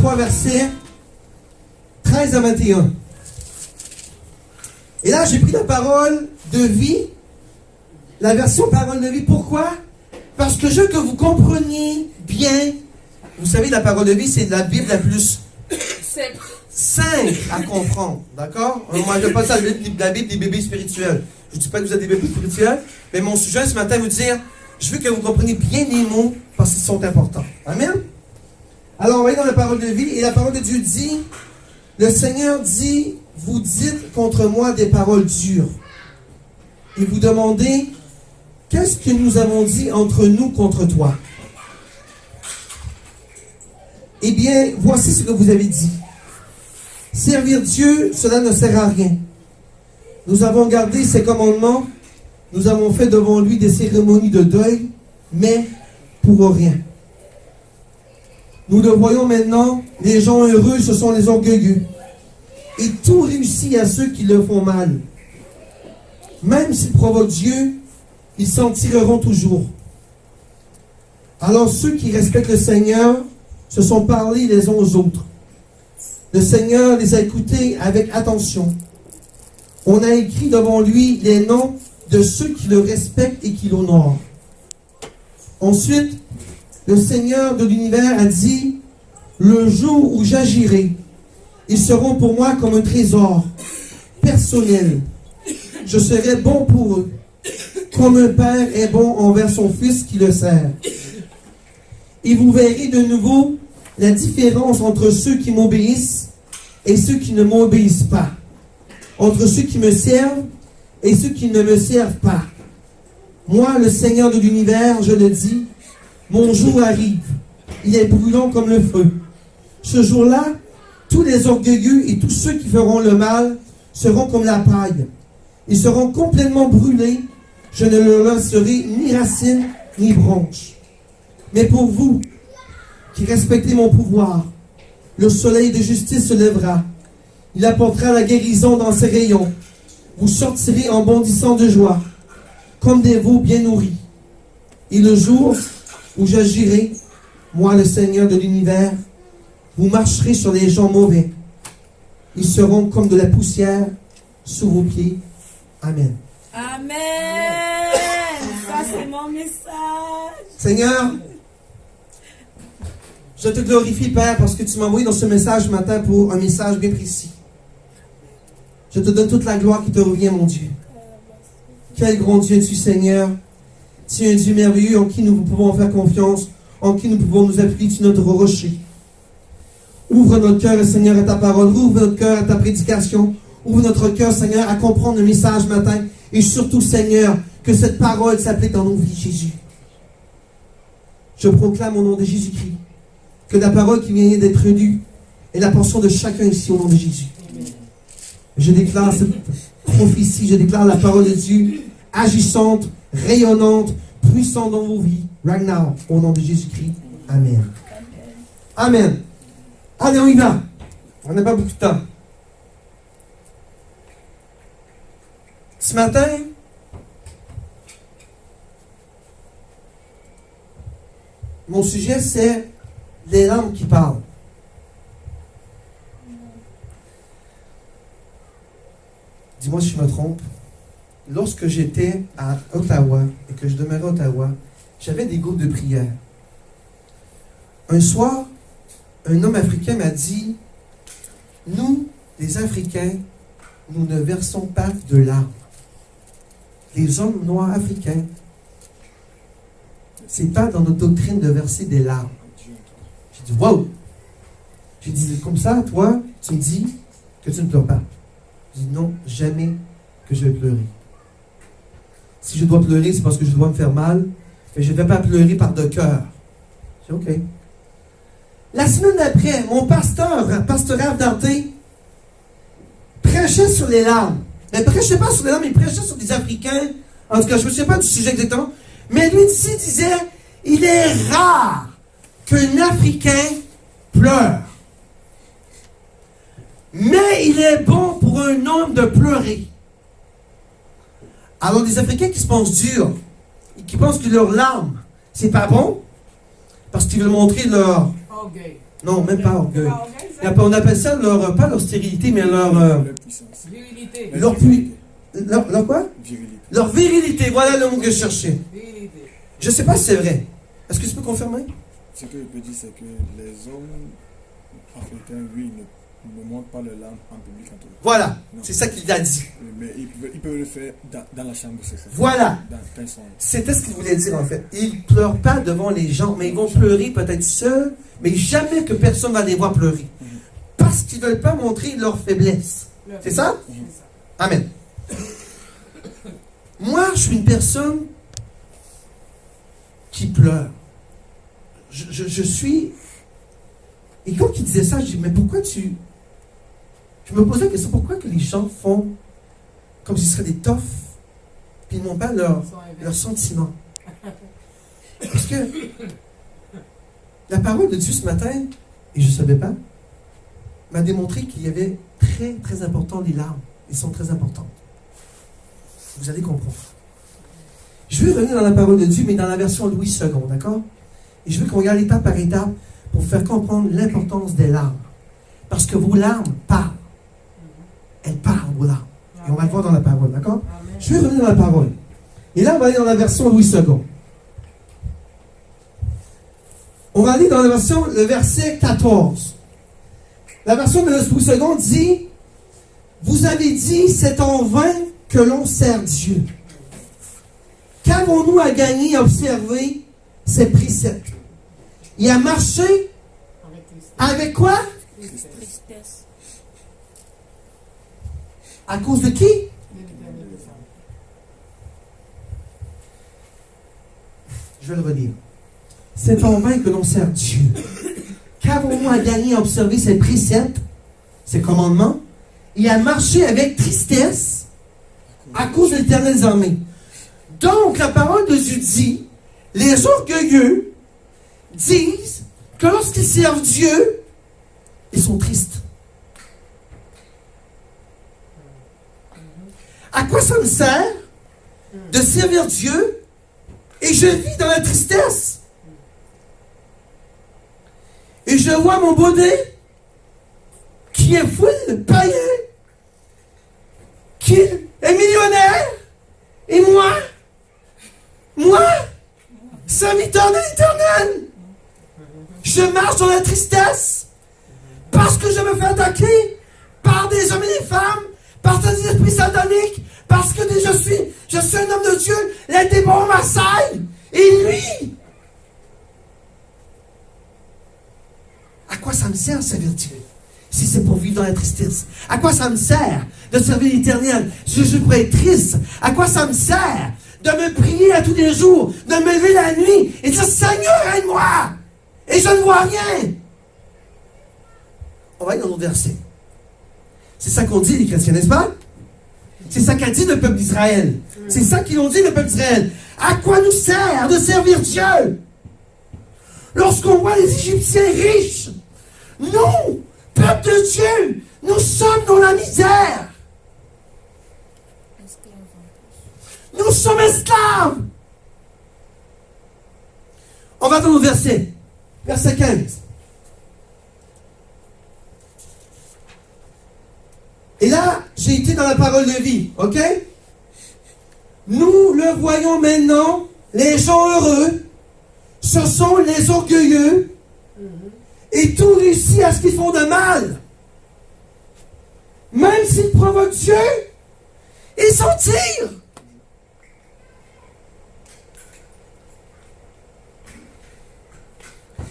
3, versets 13 à 21. Et là, j'ai pris la parole de vie, la version parole de vie. Pourquoi? Parce que je veux que vous compreniez bien. Vous savez, la parole de vie, c'est la Bible la plus simple à comprendre. D'accord? Moi, je ne veux pas ça la Bible des bébés spirituels. Je ne dis pas que vous êtes des bébés spirituels, mais mon sujet ce matin vous dire, je veux que vous compreniez bien les mots parce qu'ils sont importants. Amen? Alors, on va aller dans la parole de vie et la parole de Dieu dit, le Seigneur dit, vous dites contre moi des paroles dures. Et vous demandez, qu'est-ce que nous avons dit entre nous contre toi? Eh bien, voici ce que vous avez dit. Servir Dieu, cela ne sert à rien. Nous avons gardé ses commandements, nous avons fait devant lui des cérémonies de deuil, mais pour rien. Nous le voyons maintenant, les gens heureux, ce sont les orgueilleux. Et tout réussit à ceux qui le font mal. Même s'ils provoquent Dieu, ils s'en tireront toujours. Alors ceux qui respectent le Seigneur se sont parlés les uns aux autres. Le Seigneur les a écoutés avec attention. On a écrit devant lui les noms de ceux qui le respectent et qui l'honorent. Ensuite, le Seigneur de l'univers a dit, le jour où j'agirai, ils seront pour moi comme un trésor personnel. Je serai bon pour eux, comme un père est bon envers son fils qui le sert. Et vous verrez de nouveau la différence entre ceux qui m'obéissent et ceux qui ne m'obéissent pas. Entre ceux qui me servent et ceux qui ne me servent pas. Moi, le Seigneur de l'univers, je le dis, mon jour arrive. Il est brûlant comme le feu. Ce jour-là, tous les orgueilleux et tous ceux qui feront le mal seront comme la paille. Ils seront complètement brûlés. Je ne leur laisserai ni racines ni branches. Mais pour vous, qui respectez mon pouvoir, le soleil de justice se lèvera. Il apportera la guérison dans ses rayons. Vous sortirez en bondissant de joie, comme des veaux bien nourris. Et le jour où j'agirai, moi le Seigneur de l'univers, vous marcherez sur les gens mauvais. Ils seront comme de la poussière sous vos pieds. Amen. Amen. Ça, c'est mon message. Seigneur, je te glorifie, Père, parce que tu m'as envoyé dans ce message ce matin pour un message bien précis. Je te donne toute la gloire qui te revient, mon Dieu. Quel grand Dieu es-tu, Seigneur. Tu es un Dieu merveilleux en qui nous pouvons faire confiance, en qui nous pouvons nous appuyer, tu es notre rocher. Ouvre notre cœur, Seigneur, à ta parole. Ouvre notre cœur à ta prédication. Ouvre notre cœur, Seigneur, à comprendre le message ce matin. Et surtout, Seigneur, que cette parole s'applique dans nos vies, Jésus. Je proclame au nom de Jésus-Christ que la parole qui vient d'être lue est la portion de chacun ici au nom de Jésus. Je déclare cette prophétie, je déclare la parole de Dieu agissante, rayonnante, puissante dans vos vies, right now, au nom de Jésus-Christ. Amen. Amen. Allez, on y va. On n'a pas beaucoup de temps. Ce matin, mon sujet, c'est les langues qui parlent. Dis-moi si je me trompe. Lorsque j'étais à Ottawa et que je demeurais à Ottawa, j'avais des groupes de prière. Un soir, un homme africain m'a dit, nous, les Africains, nous ne versons pas de larmes. Les hommes noirs africains, c'est pas dans notre doctrine de verser des larmes. J'ai dit, wow! J'ai dit, comme ça, toi, tu me dis que tu ne pleures pas. J'ai dit, non, jamais que je vais pleurer. Si je dois pleurer, c'est parce que je dois me faire mal, mais je ne vais pas pleurer par de cœur. J'ai dit, OK. La semaine d'après, mon pasteur Rav Darté, prêchait sur les larmes. Mais il ne prêchait pas sur les larmes, il prêchait sur des Africains. En tout cas, je ne me souviens pas du sujet exactement. Mais lui ici disait, il est rare qu'un Africain pleure. Mais il est bon pour un homme de pleurer. Alors, les Africains qui se pensent durs, et qui pensent que leurs larmes, c'est pas bon, parce qu'ils veulent montrer leur Non, même pas orgueil. Pas orgueil, ça? On appelle ça leur, pas leur stérilité, mais leur, Leur puissance. Virilité. leur quoi? Virilité. Leur virilité, voilà le mot que je cherchais. Virilité. Je ne sais pas si c'est vrai. Est-ce que tu peux confirmer? Ce que je peux dire, c'est que les hommes africains, oui, ne montrent pas leur langue en public entre eux. Voilà, Non. c'est ça qu'il a dit. Mais ils peuvent le faire dans la chambre secrète. Voilà. Quand ils sont... C'était ce qu'il voulait dire en fait. Ils ne pleurent pas devant les gens, mais ils vont pleurer peut-être seuls, mais jamais que personne va les voir pleurer. Parce qu'ils ne veulent pas montrer leur faiblesse. C'est ça? C'est ça. Amen. Moi, je suis une personne qui pleure. Je suis... Et quand il disait ça, je dis, mais pourquoi tu... Je me posais la question, pourquoi que les gens font comme s'ils seraient des toffes, puis ils n'ont pas leurs sentiments? Parce que la parole de Dieu ce matin, et je ne savais pas, m'a démontré qu'il y avait très, très important les larmes. Elles sont très importantes. Vous allez comprendre. Je vais revenir dans la parole de Dieu, mais dans la version Louis II, d'accord? Et je veux qu'on regarde étape par étape pour faire comprendre l'importance des larmes. Parce que vos larmes parlent. Elles parlent, vos larmes. Et on va le voir dans la parole, d'accord? Je vais revenir dans la parole. Et là, on va aller dans la version Louis II. On va aller dans la version, le verset 14. La version de Louis II dit, vous avez dit, c'est en vain que l'on sert Dieu. Qu'avons-nous à gagner à observer ces préceptes? Il a marché avec quoi? Tristesse. À cause de qui? Je vais le redire. C'est en vain que l'on sert Dieu. Qu'avons-nous à gagner à observer ces préceptes, ces commandements? Il a marché avec tristesse à cause de l'Éternel des armées. Donc, la parole de Dieu dit, les orgueilleux disent que lorsqu'ils servent Dieu, ils sont tristes. À quoi ça me sert de servir Dieu et je vis dans la tristesse? Et je vois mon bonnet qui est full païen, qui est millionnaire, et moi, serviteur de l'Éternel, je marche dans la tristesse parce que je me fais attaquer par des hommes et des femmes, par des esprits sataniques, parce que je suis un homme de Dieu, les démons m'assaillent, et lui, à quoi ça me sert de servir Dieu si c'est pour vivre dans la tristesse? À quoi ça me sert de servir l'Éternel si je pourrais être triste? À quoi ça me sert de me prier à tous les jours, de me lever la nuit et de dire Seigneur, aide-moi, et je ne vois rien? On va aller dans nos versets. C'est ça qu'on dit les chrétiens, n'est-ce pas? C'est ça qu'a dit le peuple d'Israël. C'est ça qu'ils ont dit le peuple d'Israël. À quoi nous sert de servir Dieu lorsqu'on voit les Égyptiens riches? Nous, peuple de Dieu, nous sommes dans la misère. Nous sommes esclaves. On va dans nos versets. Verset 15. Et là, j'ai été dans la parole de vie, ok? Nous le voyons maintenant, les gens heureux, ce sont les orgueilleux, et tout réussit à ce qu'ils font de mal. Même s'ils provoquent Dieu, ils s'en tirent.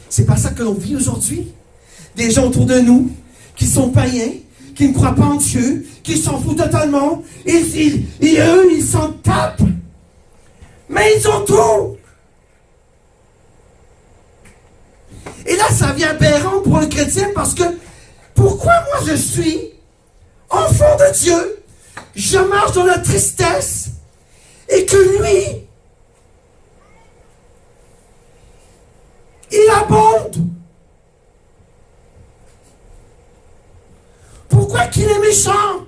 C'est pas ça que l'on vit aujourd'hui. Des gens autour de nous qui sont païens, qui ne croient pas en Dieu, qui s'en foutent totalement, et eux, ils s'en tapent. Mais ils ont tout. Et là, ça devient aberrant pour le chrétien parce que pourquoi moi je suis enfant de Dieu, je marche dans la tristesse et que lui, il abonde. Pourquoi qu'il est méchant?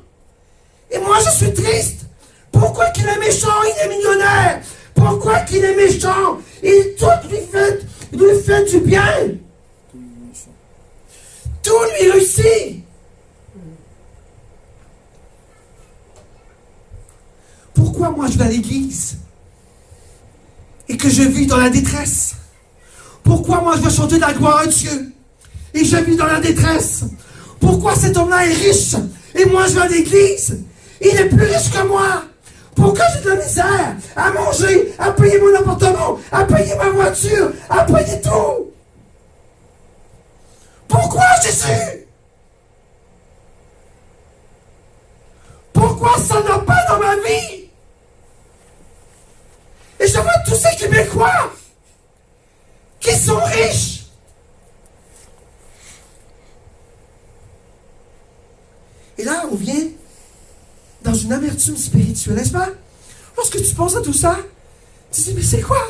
Et moi je suis triste. Pourquoi qu'il est méchant? Il est millionnaire. Pourquoi qu'il est méchant? Il tout lui fait du bien. Tout lui réussit. Pourquoi moi je vais à l'église et que je vis dans la détresse? Pourquoi moi je vais chanter de la gloire à Dieu et je vis dans la détresse? Pourquoi cet homme-là est riche et moi je vais à l'église? Il est plus riche que moi. Pourquoi j'ai de la misère à manger, à payer mon appartement, à payer ma voiture, à payer tout? Pourquoi Jésus? Pourquoi ça n'a pas dans ma vie? Et je vois tous ces Québécois qui sont riches. Et là, on vient dans une amertume spirituelle, n'est-ce pas? Lorsque tu penses à tout ça, tu te dis, mais c'est quoi?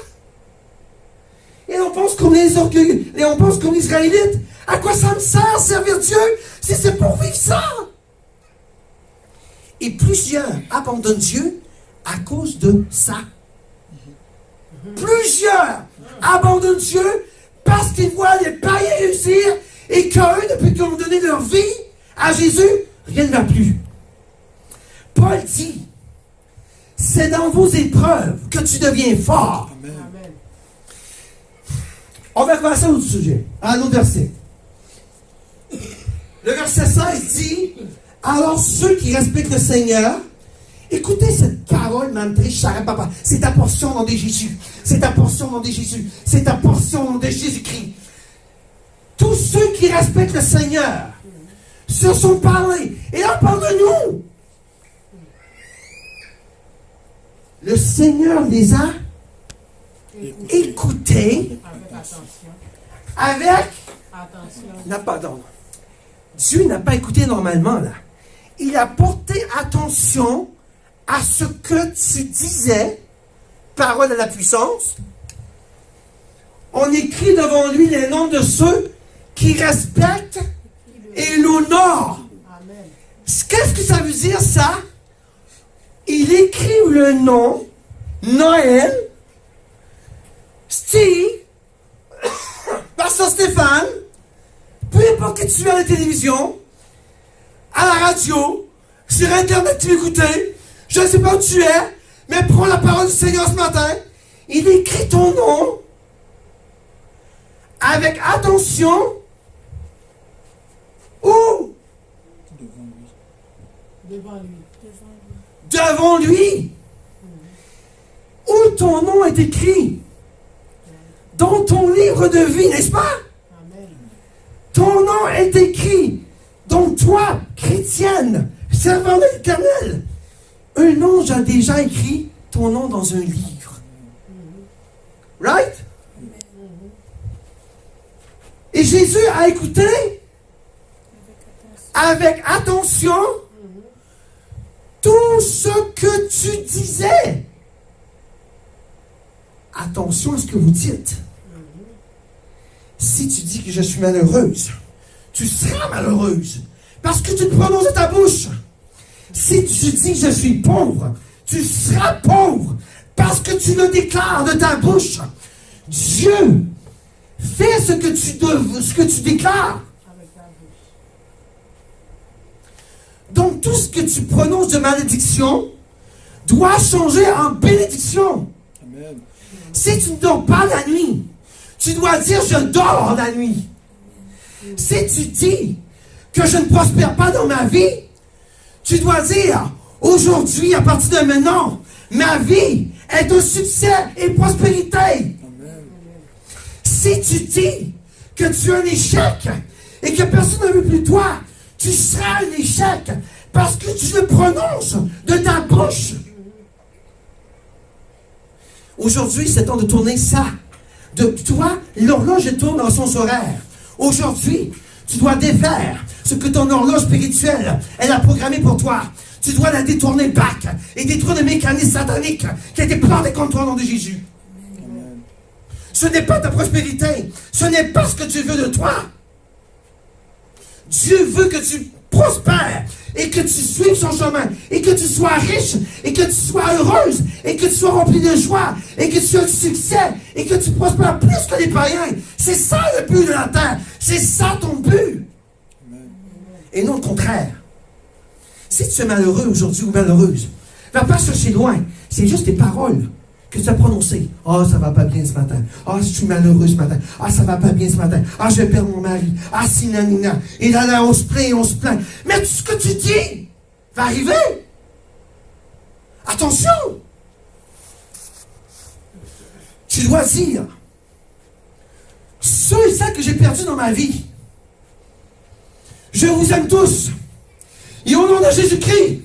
Et on pense comme les orgueilleux, et on pense comme les Israélites. À quoi ça me sert servir Dieu si c'est pour vivre ça? Et plusieurs abandonnent Dieu à cause de ça. Plusieurs abandonnent Dieu parce qu'ils voient les païens réussir et qu'eux, depuis qu'ils ont donné leur vie à Jésus, rien ne va plus. Paul dit, c'est dans vos épreuves que tu deviens fort. Amen. On va passer à un autre sujet, à un autre verset. Le verset 16 dit, alors ceux qui respectent le Seigneur, écoutez cette parole, Mandré Charapapa, c'est ta portion dans des Jésus, c'est ta portion dans des Jésus, c'est ta portion dans des Jésus-Christ. Tous ceux qui respectent le Seigneur se sont parlés, et là on parle de nous. Le Seigneur les a écoutés avec attention. Pardon. Dieu n'a pas écouté normalement là. Il a porté attention à ce que tu disais, parole à la puissance. On écrit devant lui les noms de ceux qui respectent et l'honorent. Qu'est-ce que ça veut dire ça? Il écrit le nom Noël, Steve, Pasteur Stéphane, peu importe que tu es à la télévision, à la radio, sur Internet tu écoutais, je ne sais pas où tu es, mais prends la parole du Seigneur ce matin. Il écrit ton nom avec attention où? Devant lui. Où ton nom est écrit? Dans ton livre de vie, n'est-ce pas? Ton nom est écrit. Donc toi, chrétienne, servant de l'Éternel, un ange a déjà écrit ton nom dans un livre. Right? Et Jésus a écouté avec attention tout ce que tu disais. Attention à ce que vous dites. Si tu dis que je suis malheureuse, tu seras malheureuse. Parce que tu te prononces de ta bouche. Si tu dis que je suis pauvre, tu seras pauvre. Parce que tu le déclares de ta bouche. Dieu fait ce que tu déclares. Donc tout ce que tu prononces de malédiction doit changer en bénédiction. Amen. Si tu ne dors pas la nuit, tu dois dire je dors la nuit. Si tu dis que je ne prospère pas dans ma vie, tu dois dire aujourd'hui, à partir de maintenant, ma vie est un succès et prospérité. Amen. Si tu dis que tu es un échec et que personne ne veut plus de toi, tu seras un échec parce que tu le prononces de ta bouche. Aujourd'hui, c'est temps de tourner ça. De toi, l'horloge tourne dans son horaire. Aujourd'hui, tu dois défaire ce que ton horloge spirituelle, elle a programmé pour toi. Tu dois la détourner back et détruire le mécanisme satanique qui a été planté contre toi au nom de Jésus. Amen. Ce n'est pas ta prospérité. Ce n'est pas ce que Dieu veut de toi. Dieu veut que tu prospères et que tu suives son chemin et que tu sois riche et que tu sois heureuse et que tu sois rempli de joie et que tu aies du succès et que tu prospères plus que les païens. C'est ça le but de la terre. C'est ça ton but. et non le contraire. Si tu es malheureux aujourd'hui ou malheureuse, ne va pas chercher loin. C'est juste tes paroles que tu as prononcées. Ah, ça va pas bien ce matin. Ah, je suis malheureux ce matin. Ah, ça va pas bien ce matin. Ah, je vais perdre mon mari. Ah, si, nanina. Et là, on se plaint, on se plaint. Mais tout ce que tu dis va arriver. Attention. Tu dois dire, ceux et celles que j'ai perdus dans ma vie, je vous aime tous. Et au nom de Jésus-Christ,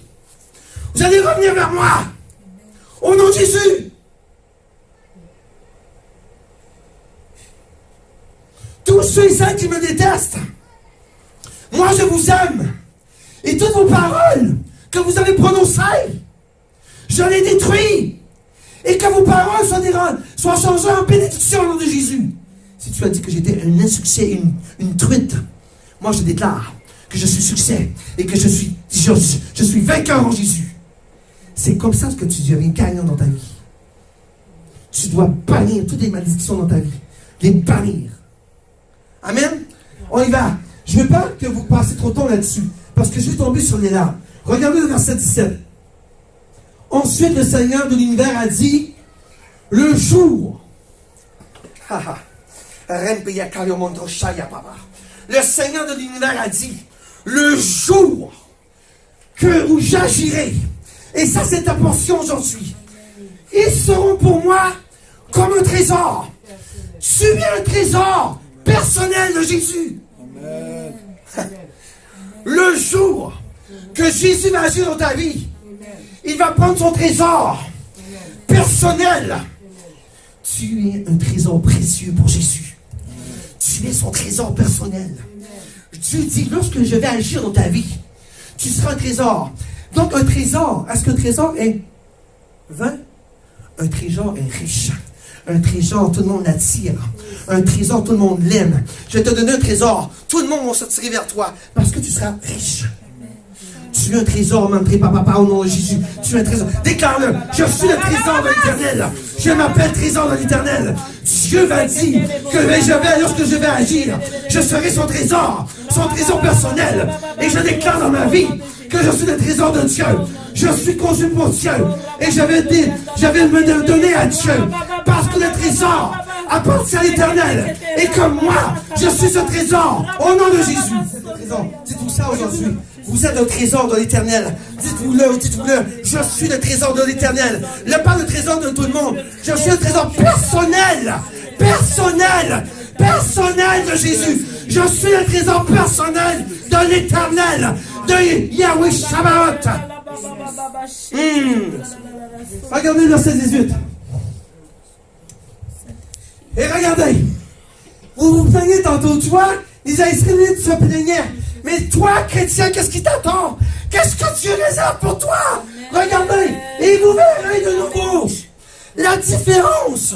vous allez revenir vers moi. Au nom de Jésus. Tous ceux et celles qui me détestent, moi je vous aime. Et toutes vos paroles que vous avez prononcées, je les détruis. Et que vos paroles soient changées en bénédiction au nom de Jésus. Si tu as dit que j'étais un insuccès, une truite, moi je déclare que je suis succès et que je suis vainqueur en Jésus. C'est comme ça que tu deviens gagnant dans ta vie. Tu dois bannir toutes les malédictions dans ta vie. Les bannir. Amen. On y va. Je ne veux pas que vous passiez trop de temps là-dessus, parce que je vais tomber sur les larmes. Regardez le verset 17. Ensuite, le Seigneur de l'univers a dit, le jour. Le Seigneur de l'univers a dit, le jour où j'agirai, et ça c'est ta portion aujourd'hui, ils seront pour moi comme un trésor. Tu es un trésor personnel de Jésus. Amen. Le jour que Jésus va agir dans ta vie, il va prendre son trésor personnel. Tu es un trésor précieux pour Jésus. Tu es son trésor personnel. Dieu dit, lorsque je vais agir dans ta vie, tu seras un trésor. Donc un trésor, est-ce qu'un trésor est vain? Un trésor est riche. Un trésor, tout le monde l'attire. Un trésor, tout le monde l'aime. Je vais te donner un trésor. Tout le monde va se tirer vers toi parce que tu seras riche. Tu es un trésor, mantré papa, au nom de Jésus. Tu es un trésor. Déclare-le. Je suis le trésor de l'Éternel. Je m'appelle trésor de l'Éternel. Dieu va dire que lorsque je vais agir, je serai son trésor personnel. Et je déclare dans ma vie que je suis le trésor de Dieu. Je suis conçu pour Dieu. Et je vais me donner à Dieu. Parce que le trésor appartient à l'Éternel. Et comme moi, je suis ce trésor. Au nom de Jésus. Dites-vous ça aujourd'hui. Vous êtes un trésor de l'Éternel. Dites-vous-le. Je suis le trésor de l'Éternel. Pas le trésor de tout le monde. Je suis le trésor personnel de Jésus. Je suis le trésor personnel de l'Éternel, de Yahweh Shabbat. Regardez le verset 18. Et regardez. Vous vous plaignez tantôt, tu vois, les Israélites se plaignaient. Mais toi, chrétien, qu'est-ce qui t'attend? Qu'est-ce que Dieu réserve pour toi? Regardez, et vous verrez de nouveau la différence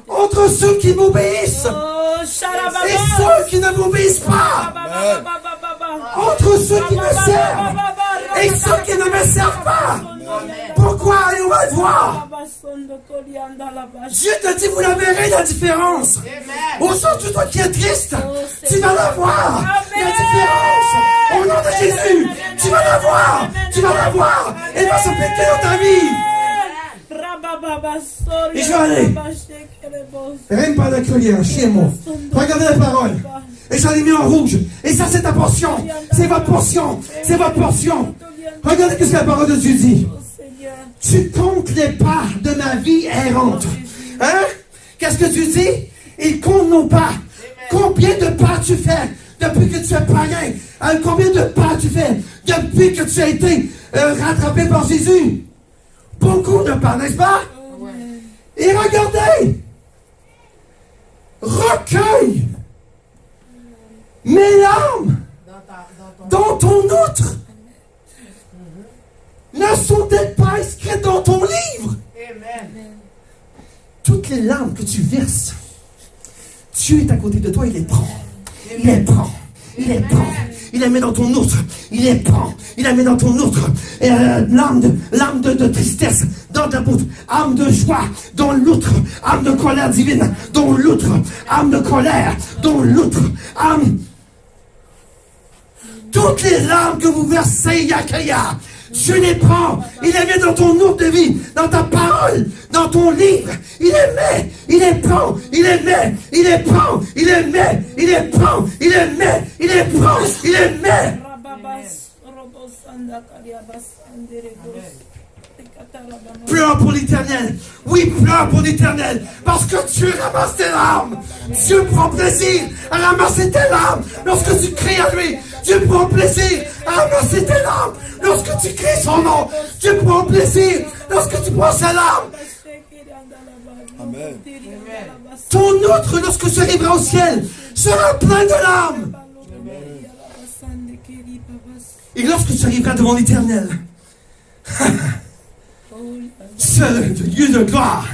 entre ceux qui m'obéissent et ceux qui ne m'obéissent pas. Entre ceux qui me servent et ceux qui ne me servent pas. Pourquoi? Et on va le voir. Dieu te dit, vous la verrez, la différence. Aujourd'hui, toi qui es triste, tu vas la voir. La différence. Au nom de Jésus, tu vas la voir. Tu vas la voir. Elle va s'appliquer dans ta vie. Et je vais aller. Rien pas de collier, chez moi. Regardez la parole. Et j'en ai mis en rouge. Et ça, c'est ta portion. C'est votre portion. C'est votre portion. Regardez ce que la parole de Dieu dit. Tu comptes les pas de ma vie errante. Hein? Qu'est-ce que tu dis? Il compte nos pas. Combien de pas tu fais depuis que tu es païen? Combien de pas tu fais depuis que tu as été rattrapé par Jésus? Beaucoup de pas, n'est-ce pas? Et regardez. Recueille mes larmes dans ton outre. Ne sont-elles pas inscrites dans ton livre? Toutes les larmes que tu verses, Dieu est à côté de toi, il les prend. Il les prend. Il les prend. Il les met dans ton outre. Il les prend. Il les met dans ton outre. Et l'âme de tristesse dans ta outre. Âme de joie dans l'outre. Âme de colère divine dans l'outre. Âme de colère dans l'outre. Âme. Toutes les larmes que vous versez, Yakaya, Dieu les prend, il les met dans ton ordre de vie, dans ta parole, dans ton livre. Il les met, il les prend, il les met, il les prend, il les met, il les prend, il les met, il les prend, il les met. Pleure pour l'Éternel. Oui, pleure pour l'Éternel. Parce que Dieu ramasse tes larmes. Dieu prend plaisir à ramasser tes larmes. Lorsque tu cries à lui, Dieu prend plaisir à ramasser tes larmes. Lorsque tu cries son nom, Dieu prend plaisir. Lorsque tu prends ses larmes. Amen. Ton outre, lorsque tu arriveras au ciel, sera plein de larmes. Et lorsque tu arriveras devant l'Éternel, le Dieu de gloire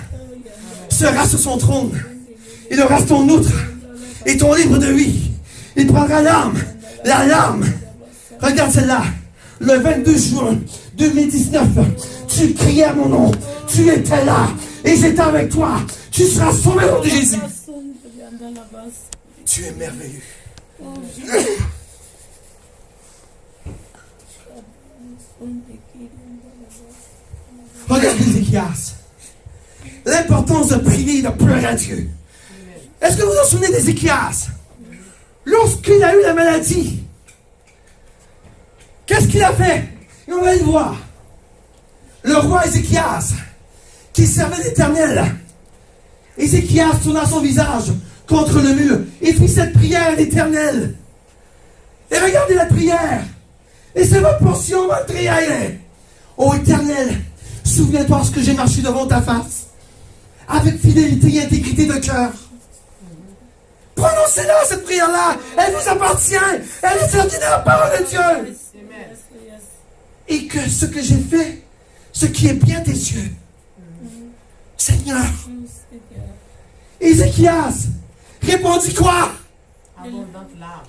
sera sur son trône. Il aura ton outre et ton livre de vie. Il prendra la larme. Regarde celle-là. Le 22 juin 2019, tu criais à mon nom. Tu étais là et j'étais avec toi. Tu seras sauvé au nom de Jésus. Tu es merveilleux. Regardez Ézéchias. L'importance de prier et de pleurer à Dieu. Est-ce que vous vous souvenez d'Ézéchias? Lorsqu'il a eu la maladie, qu'est-ce qu'il a fait? Et on va le voir. Le roi Ézéchias, qui servait l'Éternel, Ézéchias tourna son visage contre le mur et fit cette prière à l'Éternel. Et regardez la prière. Et c'est votre portion, votre prière. Ô Éternel, souviens-toi ce que j'ai marché devant ta face, avec fidélité et intégrité de cœur. Prononcez-la, cette prière-là. Elle vous appartient. Elle est sortie de la parole de Dieu. Et que ce que j'ai fait, ce qui est bien tes yeux, Seigneur. Ézéchias répondit quoi?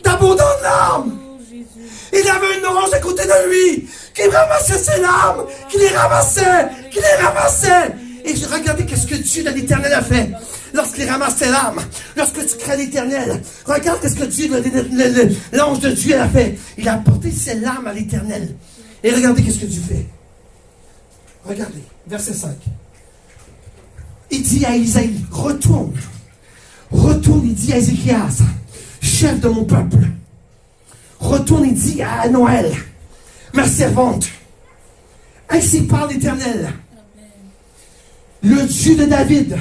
D'abondantes larmes. Il y avait une orange à côté de lui qui ramassait ses larmes, qui les ramassait. Et je regardais qu'est-ce que Dieu de l'Éternel a fait. Lorsqu'il ramasse ses larmes, lorsque tu crains l'Éternel, regarde qu'est-ce que Dieu, l'ange de Dieu a fait. Il a apporté ses larmes à l'Éternel. Et regardez qu'est-ce que Dieu fait. Regardez, verset 5. Il dit à Isaïe, retourne, il dit à Ézéchias, chef de mon peuple. Retourne et dit à Noël, ma servante, ainsi parle l'Éternel, le Dieu de David,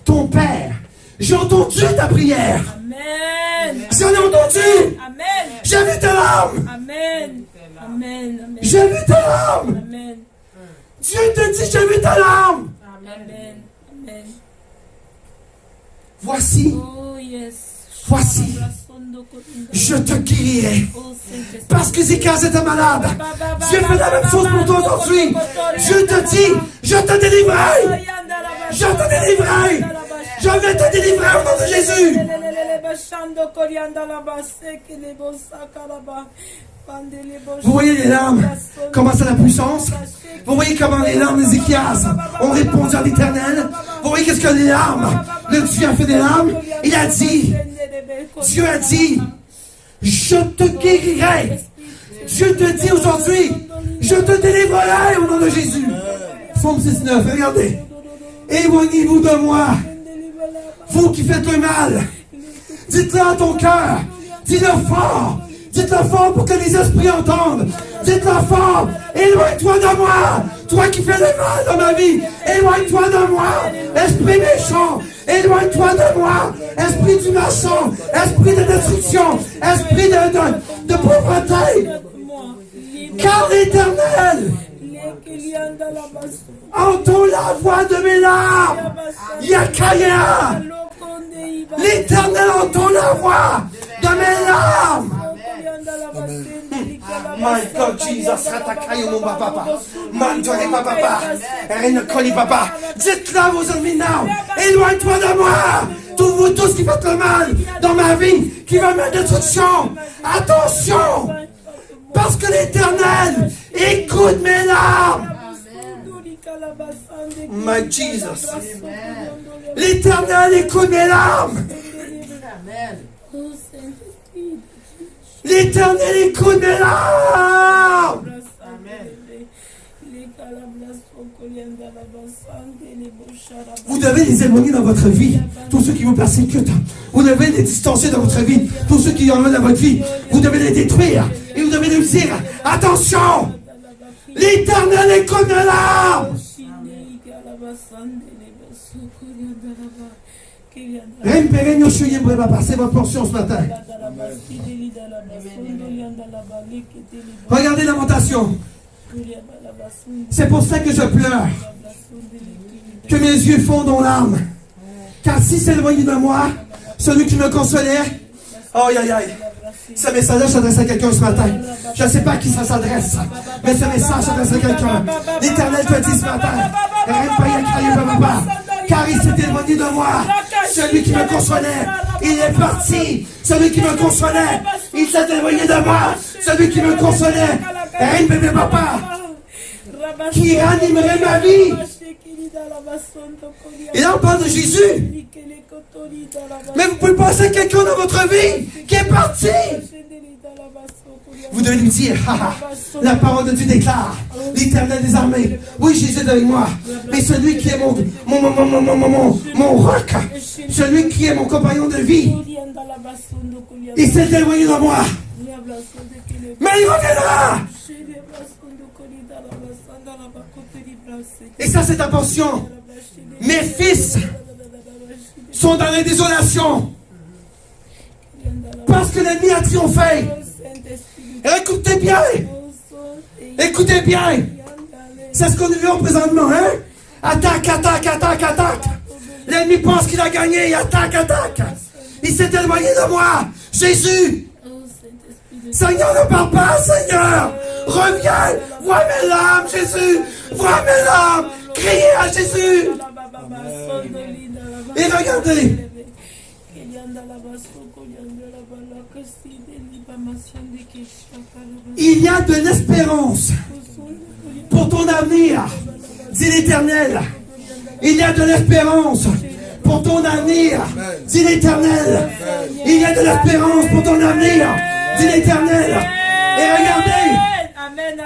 ton père. J'ai entendu ta prière. Amen. J'en ai entendu. Amen. J'ai vu tes larmes. Amen. Amen. Amen. J'ai vu tes larmes. Amen. Dieu te dit, j'ai vu tes larmes. Amen. Amen. Voici, Oh yes. voici, je te guérirai. Parce que Ézéchias était malade. Dieu fait la même chose pour toi aujourd'hui. Dieu te dit, je te délivrerai. Je te délivrerai. Je vais te délivrer au nom de Jésus. Vous voyez les larmes, comment c'est la puissance. Vous voyez comment les larmes d'Ézéchias ont répondu à l'Éternel. Vous voyez qu'est-ce que les larmes, le Dieu a fait des larmes. Il a dit, Dieu a dit, je te guérirai. Dieu te dit aujourd'hui, je te délivrerai au nom de Jésus. Psaume 6.9, regardez. Éloignez-vous de moi, vous qui faites le mal. Dites-le à ton cœur. Dis-le fort. Dites-le fort pour que les esprits entendent. Dites-le fort. Éloigne-toi de moi. Toi qui fais le mal dans ma vie. Éloigne-toi de moi. Esprit méchant. Éloigne-toi de moi. Esprit du maçon. Esprit de destruction. Esprit de pauvreté. Car l'Éternel entend la voix de mes larmes. Yakaya. L'Éternel entend la voix de mes larmes. My God, Jesus, Ratakayo mon papa. Mantore papa. Reine Koli papa. Dites-le à vos ennemis now. Éloigne-toi de moi. Vous tous qui faites le mal dans ma vie, qui va mettre destruction. Attention. Parce que l'Éternel écoute mes larmes. My Jesus. L'Éternel écoute mes larmes. L'Éternel écoute mes larmes. Vous devez les éloigner dans votre vie. Tous ceux qui vous persécutent. Vous devez les distancer dans votre vie. Tous ceux qui en veulent dans votre vie. Vous devez les détruire. Et vous devez leur dire, attention, l'Éternel écoute mes larmes. C'est votre portion ce matin. Regardez Lamentation. C'est pour ça que je pleure. Que mes yeux fondent en larmes. Car si c'est éloigné de moi, celui qui me consolait, aïe aïe aïe. Ce message-là s'adresse à quelqu'un ce matin. Je ne sais pas à qui ça s'adresse, mais ce message s'adresse à quelqu'un. L'Éternel te dit ce matin, car il s'est éloigné de moi. Celui qui me consolait, il est parti. Celui qui me consolait, il s'est éloigné de moi. Celui qui me consolait, bébé papa, qui ranimerait ma vie. Et là on parle de Jésus. Mais vous pouvez penser à quelqu'un dans votre vie qui est parti. Vous devez lui dire, la parole de Dieu déclare, l'Éternel des armées. Oui, Jésus est avec moi. Mais celui qui est mon roc, celui qui est mon compagnon de vie, il s'est éloigné de moi. Mais il reviendra. Et ça, c'est ta portion. Mes fils sont dans la désolation. Parce que l'ennemi a triomphé. Écoutez bien. Écoutez bien. C'est ce qu'on vit présentement, hein? Attaque, attaque, attaque, attaque. L'ennemi pense qu'il a gagné. Il attaque, attaque. Il s'est éloigné de moi. Jésus. Seigneur, ne parle pas, Seigneur. Reviens. Vois mes larmes, Jésus. Vois mes larmes. Criez à Jésus. Et regardez. Il y a de l'espérance pour ton avenir, dit l'Éternel. Il y a de l'espérance pour ton avenir, dit l'Éternel. Il y a de l'espérance pour ton avenir, dit l'Éternel. Et regardez,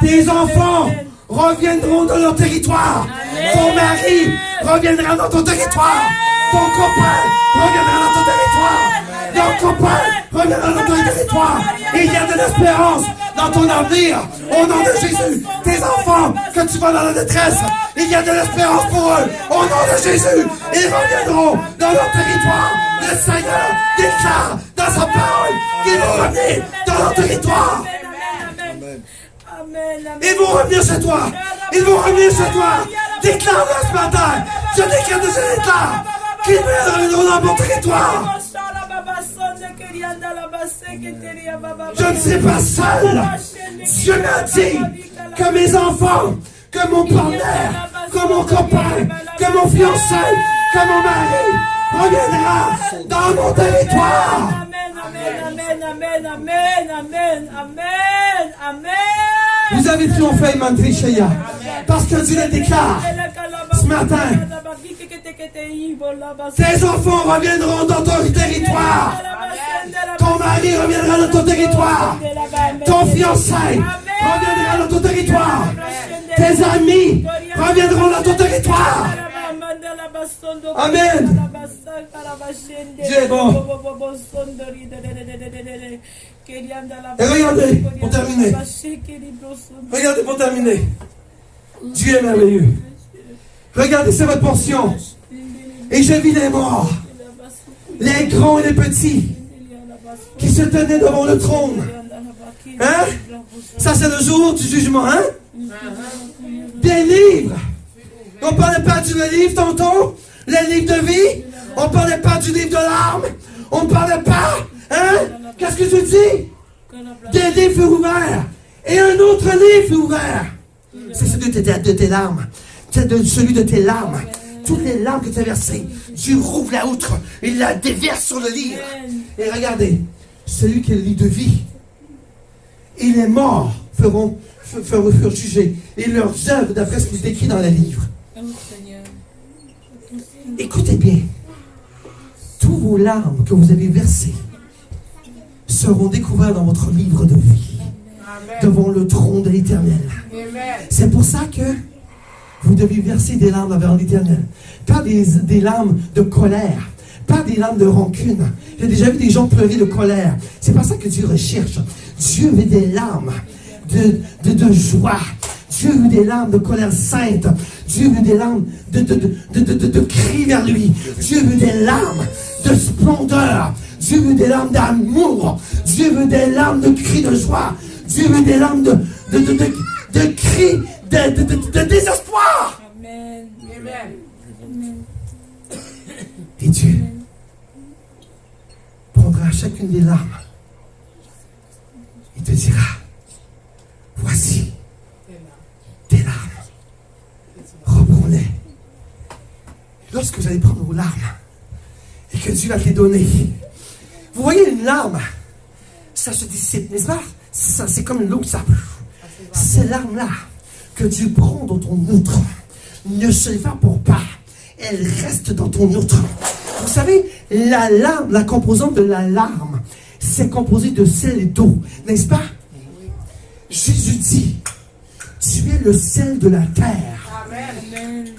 tes enfants reviendront dans leur territoire. Ton mari reviendra dans ton territoire. Ton copain reviendra dans ton territoire. Ton copain reviendra dans ton territoire. Et il y a de l'espérance dans ton avenir. Au nom de Jésus, tes enfants, que tu vas dans la détresse, il y a de l'espérance pour eux. Au nom de Jésus, ils reviendront dans leur territoire. Le Seigneur déclare dans sa parole qu'ils vont revenir dans leur territoire. Ils vont revenir chez toi. Ils vont revenir chez toi. Déclare-le ce matin. Je déclare de ce déclare qu'ils reviendront dans mon territoire. Je ne serai pas seul. Dieu m'a dit que mes enfants, que mon partenaire, que mon copain, que mon fiancé, que mon mari reviendra dans mon territoire. Amen, amen, amen, amen, amen, amen. Vous avez triomphé, Mantricheya, parce que Dieu le déclare ce matin. Tes enfants reviendront dans ton territoire. Ton mari reviendra dans ton territoire. Ton fiancé reviendra dans ton territoire. Tes amis reviendront dans ton territoire. Amen. Dieu est bon. Et regardez, pour terminer. Regardez pour terminer. Dieu est merveilleux. Regardez, c'est votre portion. Et je vis les morts, les grands et les petits, qui se tenaient devant le trône. Hein? Ça, c'est le jour du jugement, hein? Des livres. On ne parlait pas du livre tantôt, les livres de vie. On ne parlait pas du livre de larmes. On ne parlait pas, hein? Qu'est-ce que tu dis? Des livres furent ouverts. Et un autre livre fut ouvert. C'est celui de tes larmes. C'est celui de tes larmes. Toutes les larmes que tu as versées, Dieu rouvre la outre. Il la déverse sur le livre. Et regardez, celui qui est le livre de vie. Et les morts furent jugés. Et leurs œuvres, d'après ce qui est écrit dans les livres. Écoutez bien. Tous vos larmes que vous avez versées seront découverts dans votre livre de vie, devant le trône de l'Éternel. C'est pour ça que vous devez verser des larmes vers l'Éternel. Pas des larmes de colère, pas des larmes de rancune. J'ai déjà vu des gens pleurer de colère. C'est pas ça que Dieu recherche. Dieu veut des larmes de joie. Dieu veut des larmes de colère sainte. Dieu veut des larmes de cris vers lui. Dieu veut des larmes de splendeur. Dieu veut des larmes d'amour. Dieu veut des larmes de cris de joie. Dieu veut des larmes de cris de désespoir. Amen. Et Dieu prendra chacune des larmes et te dira, voici tes larmes. Reprends-les. Lorsque vous allez prendre vos larmes et que Dieu va te les donner, vous voyez une larme, ça se dissipe, n'est-ce pas? Ça, c'est comme l'eau, ça. Ces larmes-là que Dieu prend dans ton outre ne s'évapore pas. Elles restent dans ton outre. Vous savez, la larme, la composante de la larme, c'est composé de sel et d'eau, n'est-ce pas? Jésus dit, tu es le sel de la terre. Amen.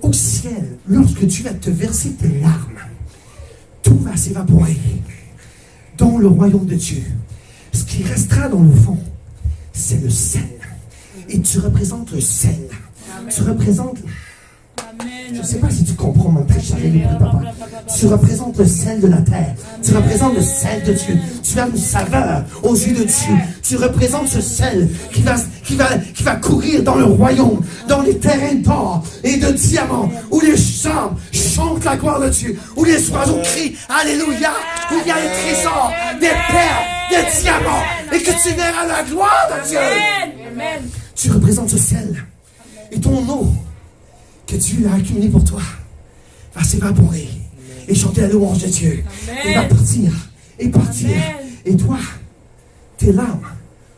Au ciel, lorsque tu vas te verser tes larmes, tout va s'évaporer dans le royaume de Dieu. Ce qui restera dans le fond, c'est le sel. Et tu représentes le sel. Amen. Tu représentes... Amen. Je ne sais pas si tu comprends mon très cher papa. Tu représentes le sel de la terre. Tu représentes le sel de Dieu. Tu as une saveur aux yeux de Dieu. Tu représentes ce sel qui va courir dans le royaume, dans les terrains d'or et de diamants, où les chambres chantent la gloire de Dieu, où les oiseaux crient Alléluia, où il y a les trésors, des perles, des diamants, et que tu verras la gloire de Dieu. Amen. Tu représentes ce sel. Et ton eau que Dieu a accumulée pour toi va s'évaporer et chanter la louange de Dieu. Amen. Et va partir et partir. Amen. Et toi, tes larmes,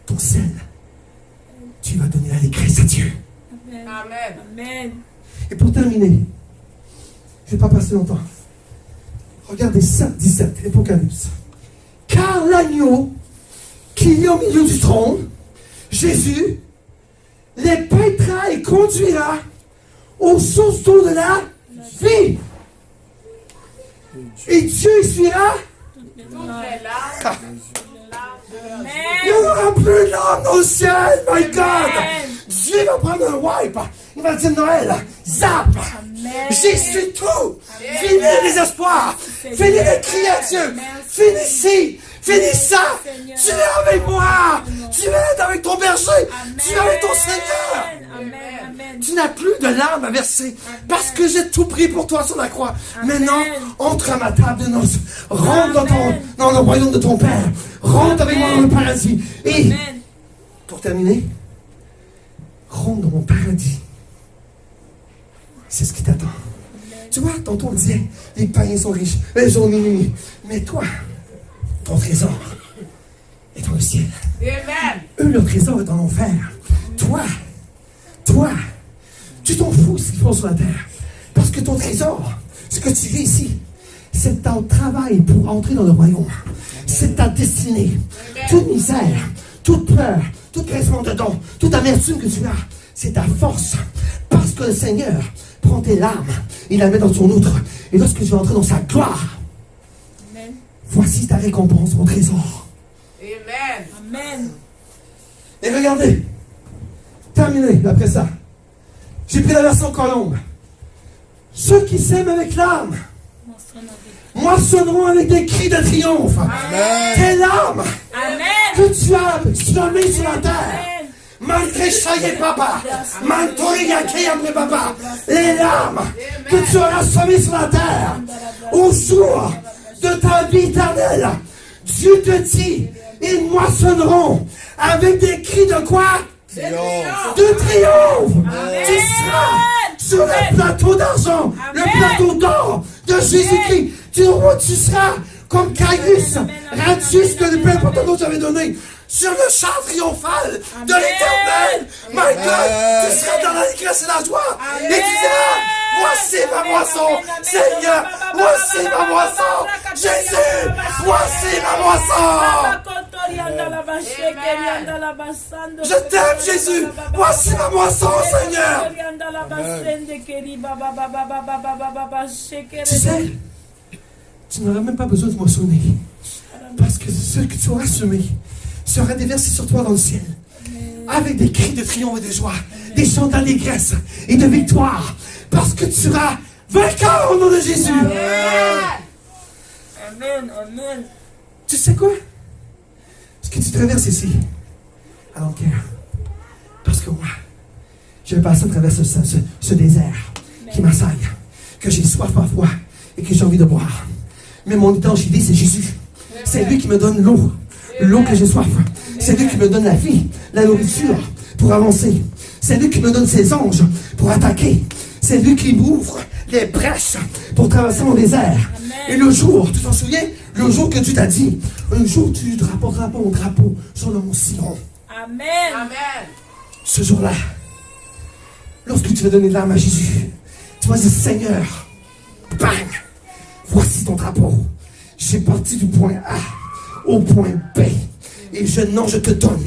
ton sel, tu vas donner l'allégresse à Dieu. Amen. Et pour terminer, je ne vais pas passer longtemps. Regardez 7, 17, Apocalypse. Car l'agneau qui est au milieu du trône, Jésus, les paîtra et conduira aux sources d'eau de la vie. Et Dieu essuiera. Il n'y aura plus de larmes dans le ciel, my God. Dieu va prendre un wipe. Il va dire Noël, zap. J'essuie tout. Fini les espoirs. Fini les cris à Dieu. Finis ici. Finis ça. Tu es avec moi. Tu es avec ton berger. Tu es avec ton Seigneur. Amen. Tu n'as plus de larmes à verser parce que j'ai tout pris pour toi sur la croix. Maintenant, entre à ma table de noces. Rentre dans le royaume de ton Père. Rentre avec moi dans le paradis. Et, pour terminer, rentre dans mon paradis. C'est ce qui t'attend. Tu vois, tantôt on disait, les païens sont riches, les gens minuit. Mais toi, ton trésor est dans le ciel. Amen. Eux, leur trésor est en enfer. Toi, tu t'en fous ce qu'ils font sur la terre. Parce que ton trésor, ce que tu vis ici, c'est ton travail pour entrer dans le royaume. C'est ta destinée. Toute misère, toute peur, tout grincement de dents, toute amertume que tu as, c'est ta force. Parce que le Seigneur prend tes larmes, il la met dans ton outre. Et lorsque tu vas entrer dans sa gloire, voici ta récompense, mon trésor. Amen. Et regardez, terminé après ça. J'ai pris la version Colombe. Ceux qui s'aiment avec larmes moissonneront avec des cris de triomphe. Amen. Tes larmes que tu as semées sur la terre. Les larmes que tu auras semées sur la terre au jour de ta vie éternelle, Dieu te dit, ils moissonneront avec des cris de quoi? De triomphe. Tu seras sur le plateau d'argent, le plateau d'or de Jésus-Christ. Tu seras comme Caius, Radius que le Père Porte avait donné, sur le char triomphal de l'Éternel. My God, tu seras dans l'allégresse et la joie. Et tu diras, voici ma moisson. Seigneur, voici ma moisson. Jésus, voici ma moisson. Je t'aime, Jésus. Voici ma moisson, Seigneur. Tu sais, tu n'auras même pas besoin de moissonner. Parce que ce que tu auras semé sera déversé sur toi dans le ciel. Avec des cris de triomphe et de joie, des chants d'allégresse et de victoire. Parce que tu seras vainqueur au nom de Jésus. Amen. Amen. Tu sais quoi? Ce que tu traverses ici, I don't care. Parce que moi, je vais passer à travers ce désert qui m'assaille, que j'ai soif parfois et que j'ai envie de boire. Mais mon identité, c'est Jésus. C'est lui qui me donne l'eau que j'ai soif. C'est lui qui me donne la vie, la nourriture pour avancer. C'est lui qui me donne ses anges pour attaquer. C'est lui qui m'ouvre les brèches pour traverser mon désert. Et le jour, tu t'en souviens? Le jour que tu t'as dit, un jour tu rapporteras pas mon drapeau sur le mont Sion. Amen. Amen. Ce jour-là, lorsque tu vas donner l'âme à Jésus, tu vas dire, Seigneur, bang, voici ton drapeau. J'ai parti du point A au point B. Et je te donne.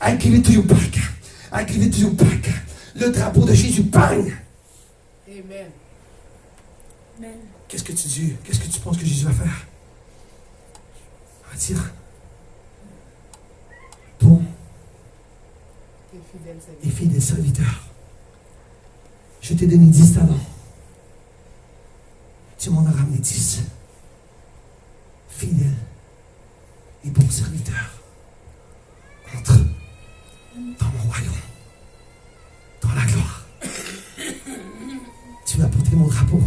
I give it to you back. I give it to you back. Le drapeau de Jésus, bang. Amen. Amen. Qu'est-ce que tu penses que Jésus va faire? Il va dire, bon et fidèle serviteur, je t'ai donné 10 talents. Tu m'en as ramené 10. Fidèle et bon serviteur. Entre dans mon royaume, dans la gloire. Tu vas porter mon drapeau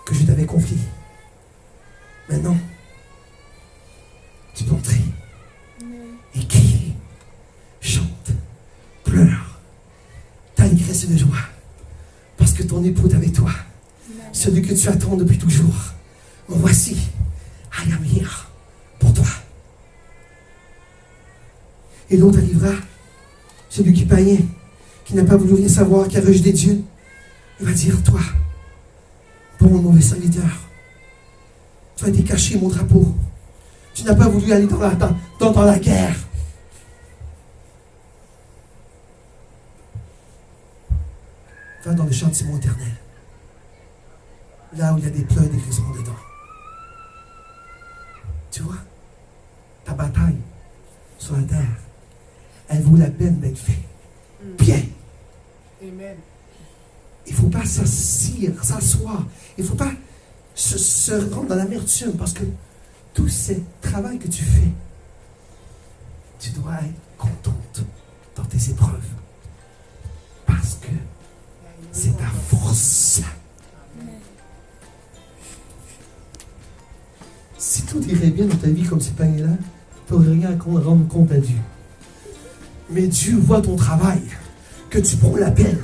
que je t'avais confié. Maintenant, tu peux entrer et crier, chante, pleure, t'allégresse de joie, parce que ton époux est avec toi, celui que tu attends depuis toujours. Me voici, I am here pour toi. Et l'autre arrivera, celui qui païen, qui n'a pas voulu rien savoir, qui a rejeté Dieu. Il va dire, toi, bon mauvais serviteur, tu as été caché mon drapeau. Tu n'as pas voulu aller dans la guerre. Va dans le châtiment éternel. Là où il y a des pleurs et des grisements dedans. Tu vois, ta bataille sur la terre, elle vaut la peine d'être faite. Bien. Amen. Il ne faut pas s'asseoir. Il ne faut pas se rendre dans l'amertume parce que tout ce travail que tu fais, tu dois être contente dans tes épreuves. Parce que c'est ta force. Si tout irait bien dans ta vie comme ces paniers-là, tu n'aurais rien à rendre compte à Dieu. Mais Dieu voit ton travail, que tu prends la pelle,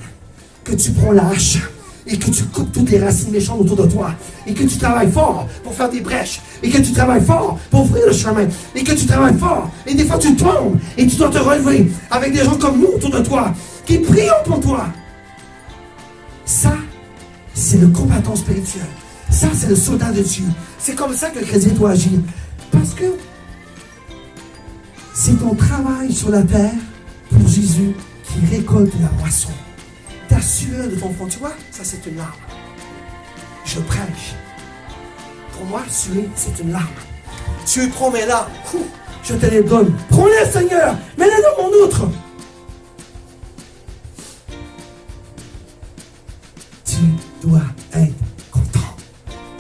que tu prends la hache, et que tu coupes toutes les racines méchantes autour de toi, et que tu travailles fort pour faire des brèches, et que tu travailles fort pour ouvrir le chemin, et que tu travailles fort, et des fois tu tombes, et tu dois te relever avec des gens comme nous autour de toi, qui prient pour toi. Ça, c'est le combattant spirituel. Ça, c'est le soldat de Dieu. C'est comme ça que le chrétien doit agir. Parce que c'est ton travail sur la terre pour Jésus qui récolte la moisson. Ta sueur de ton front, tu vois, ça c'est une larme. Je prêche. Pour moi, suer, c'est une larme. Tu prends mes larmes, je te les donne. Prends-les, Seigneur, mets-les dans mon outre. Tu dois être content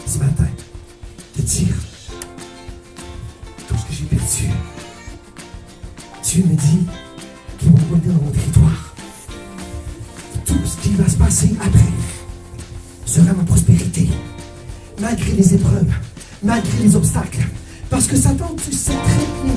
ce matin de dire tout ce que j'ai perdu. Dieu me dit qu'il va revenir dans mon territoire. Tout ce qui va se passer après sera ma prospérité. Malgré les épreuves, malgré les obstacles. Parce que Satan, tu sais très bien